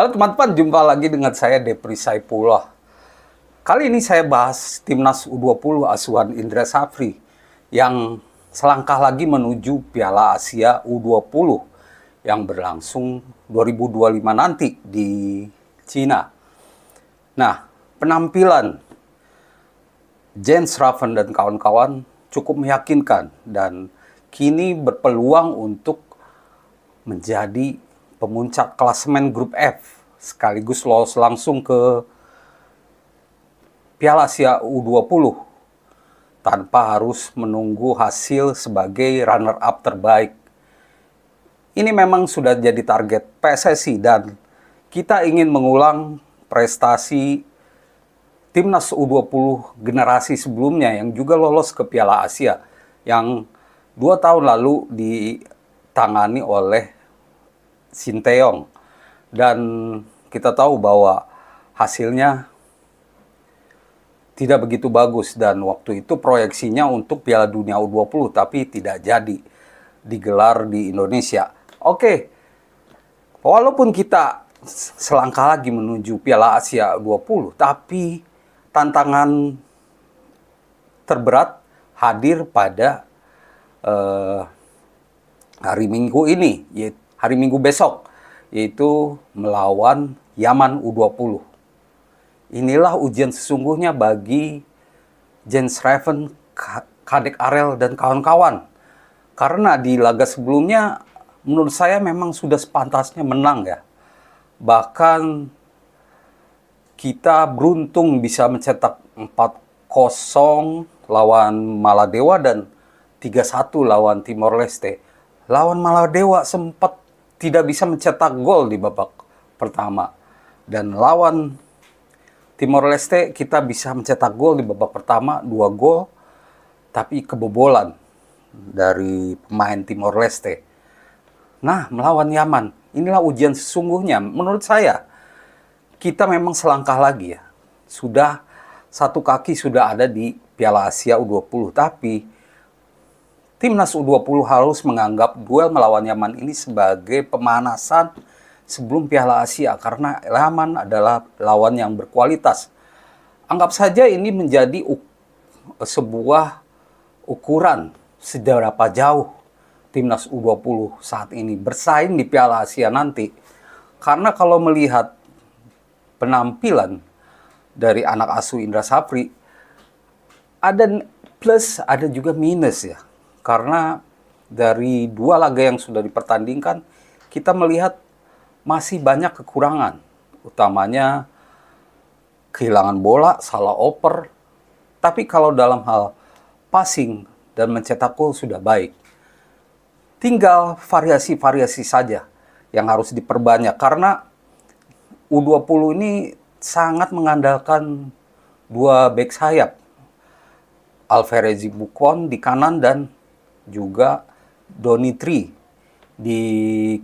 Halo teman-teman, jumpa lagi dengan saya Depri Saipullah. Kali ini saya bahas Timnas U20 asuhan Indra Safri yang selangkah lagi menuju Piala Asia U20 yang berlangsung 2025 nanti di Cina. Nah, penampilan Jens Raven dan kawan-kawan cukup meyakinkan dan kini berpeluang untuk menjadi pemuncak klasemen grup F, sekaligus lolos langsung ke Piala Asia U20 tanpa harus menunggu hasil sebagai runner-up terbaik. Ini memang sudah jadi target PSSI dan kita ingin mengulang prestasi Timnas U20 generasi sebelumnya yang juga lolos ke Piala Asia yang 2 tahun lalu ditangani oleh Sinteyong, dan kita tahu bahwa hasilnya tidak begitu bagus dan waktu itu proyeksinya untuk Piala Dunia U20 tapi tidak jadi digelar di Indonesia. Oke, walaupun kita selangkah lagi menuju Piala Asia U20, tapi tantangan terberat hadir pada hari Minggu ini, yaitu hari Minggu besok, yaitu melawan Yaman U20. Inilah ujian sesungguhnya bagi Jens Raven, Kadek Arel, dan kawan-kawan. Karena di laga sebelumnya, menurut saya memang sudah sepantasnya menang ya. Bahkan kita beruntung bisa mencetak 4-0 lawan Maladewa dan 3-1 lawan Timor Leste. Lawan Maladewa sempat tidak bisa mencetak gol di babak pertama. Dan lawan Timor Leste kita bisa mencetak gol di babak pertama, 2 gol, tapi kebobolan dari pemain Timor Leste. Nah, melawan Yaman, inilah ujian sesungguhnya. Menurut saya, kita memang selangkah lagi ya. Sudah satu kaki sudah ada di Piala Asia U20, tapi Timnas U20 harus menganggap duel melawan Yaman ini sebagai pemanasan sebelum Piala Asia karena Yaman adalah lawan yang berkualitas. Anggap saja ini menjadi sebuah ukuran seberapa jauh Timnas U20 saat ini bersaing di Piala Asia nanti. Karena kalau melihat penampilan dari anak asuh Indra Safri, ada plus, ada juga minus ya. Karena dari 2 laga yang sudah dipertandingkan, kita melihat masih banyak kekurangan. Utamanya kehilangan bola, salah oper. Tapi kalau dalam hal passing dan mencetak gol sudah baik. Tinggal variasi-variasi saja yang harus diperbanyak. Karena U20 ini sangat mengandalkan 2 bek sayap. Alvarez Buffon di kanan dan juga Donitri di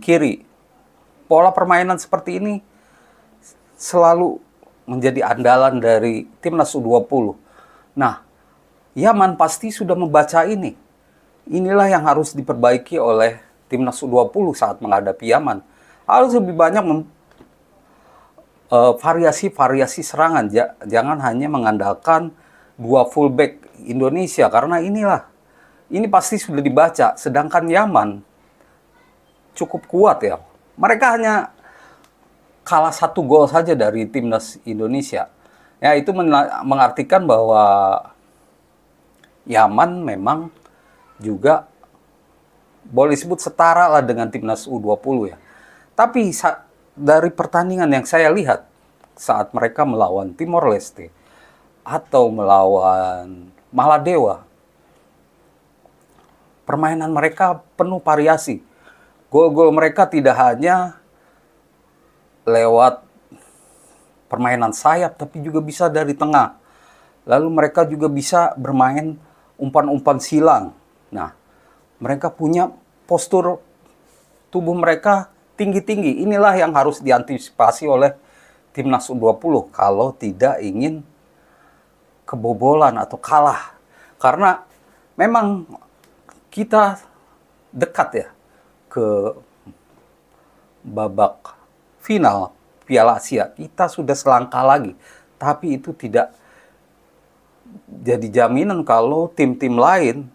kiri. Pola permainan seperti ini selalu menjadi andalan dari Timnas U20. Nah, Yaman pasti sudah membaca ini. Inilah yang harus diperbaiki oleh Timnas U20 saat menghadapi Yaman. Harus lebih banyak variasi-variasi serangan. Jangan hanya mengandalkan 2 fullback Indonesia, karena ini pasti sudah dibaca, sedangkan Yaman cukup kuat ya. Mereka hanya kalah 1 gol saja dari Timnas Indonesia. Ya, itu mengartikan bahwa Yaman memang juga boleh disebut setara lah dengan Timnas U20 ya. Tapi dari pertandingan yang saya lihat saat mereka melawan Timor Leste atau melawan Maladewa, permainan mereka penuh variasi. Gol-gol mereka tidak hanya lewat permainan sayap, tapi juga bisa dari tengah. Lalu mereka juga bisa bermain umpan-umpan silang. Nah, mereka punya postur tubuh mereka tinggi-tinggi. Inilah yang harus diantisipasi oleh Timnas U20 kalau tidak ingin kebobolan atau kalah. Karena memang kita dekat ya ke babak final Piala Asia. Kita sudah selangkah lagi. Tapi itu tidak jadi jaminan kalau tim-tim lain,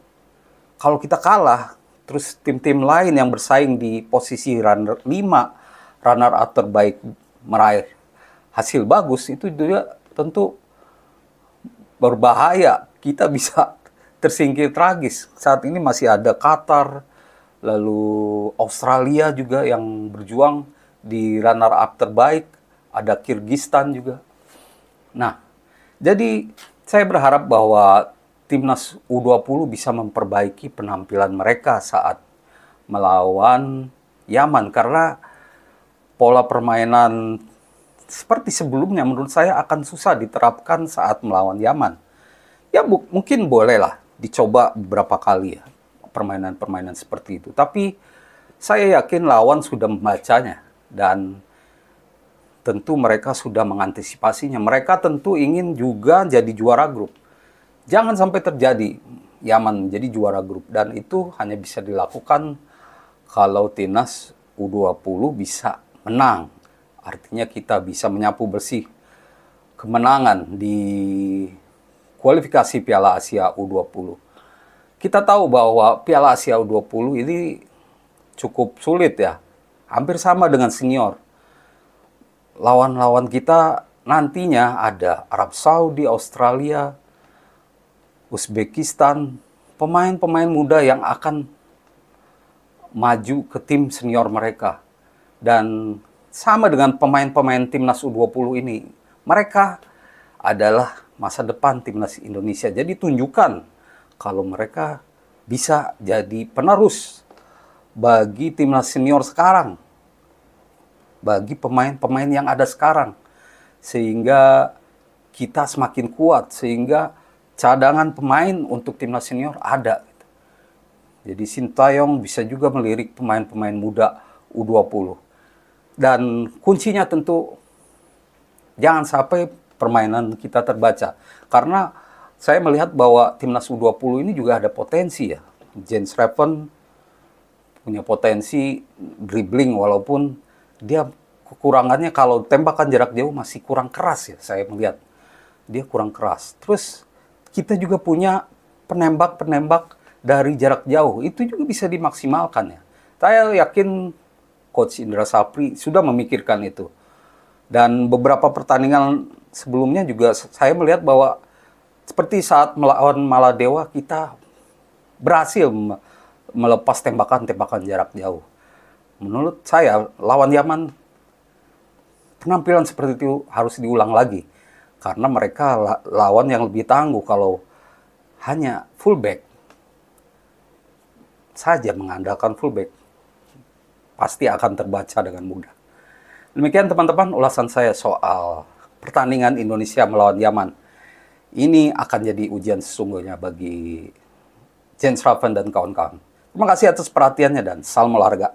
kalau kita kalah, terus tim-tim lain yang bersaing di posisi runner 5, runner up terbaik meraih hasil bagus, itu juga tentu berbahaya. Kita bisa tersingkir tragis. Saat ini masih ada Qatar, lalu Australia juga yang berjuang di runner up terbaik, ada Kyrgyzstan juga. Nah, jadi saya berharap bahwa timnas U20 bisa memperbaiki penampilan mereka saat melawan Yaman, karena pola permainan seperti sebelumnya menurut saya akan susah diterapkan saat melawan Yaman. Ya mungkin bolehlah dicoba beberapa kali ya permainan-permainan seperti itu. Tapi saya yakin lawan sudah membacanya dan tentu mereka sudah mengantisipasinya. Mereka tentu ingin juga jadi juara grup. Jangan sampai terjadi Yaman menjadi juara grup. Dan itu hanya bisa dilakukan kalau timnas U20 bisa menang. Artinya kita bisa menyapu bersih kemenangan di kualifikasi Piala Asia U20. Kita tahu bahwa Piala Asia U20 ini cukup sulit ya. Hampir sama dengan senior. Lawan-lawan kita nantinya ada Arab Saudi, Australia, Uzbekistan, pemain-pemain muda yang akan maju ke tim senior mereka. Dan sama dengan pemain-pemain timnas U20 ini, mereka adalah masa depan timnas Indonesia. Jadi tunjukkan kalau mereka bisa jadi penerus bagi timnas senior sekarang, bagi pemain-pemain yang ada sekarang, sehingga kita semakin kuat, sehingga cadangan pemain untuk timnas senior ada. Jadi Sintayong bisa juga melirik pemain-pemain muda U20. Dan kuncinya tentu jangan sampai permainan kita terbaca. Karena saya melihat bahwa timnas U20 ini juga ada potensi ya. Jens Schreven punya potensi dribbling, walaupun dia kekurangannya kalau tembakan jarak jauh masih kurang keras ya, saya melihat. Dia kurang keras. Terus kita juga punya penembak-penembak dari jarak jauh. Itu juga bisa dimaksimalkan ya. Saya yakin Coach Indra Sapri sudah memikirkan itu. Dan beberapa pertandingan sebelumnya juga saya melihat bahwa seperti saat melawan Maladewa kita berhasil melepas tembakan-tembakan jarak jauh. Menurut saya lawan Yaman penampilan seperti itu harus diulang lagi. Karena mereka lawan yang lebih tangguh. Kalau hanya fullback saja, mengandalkan fullback, pasti akan terbaca dengan mudah. Demikian teman-teman ulasan saya soal pertandingan Indonesia melawan Yaman. Ini akan jadi ujian sesungguhnya bagi Jens Schreven dan kawan-kawan. Terima kasih atas perhatiannya dan salam olahraga.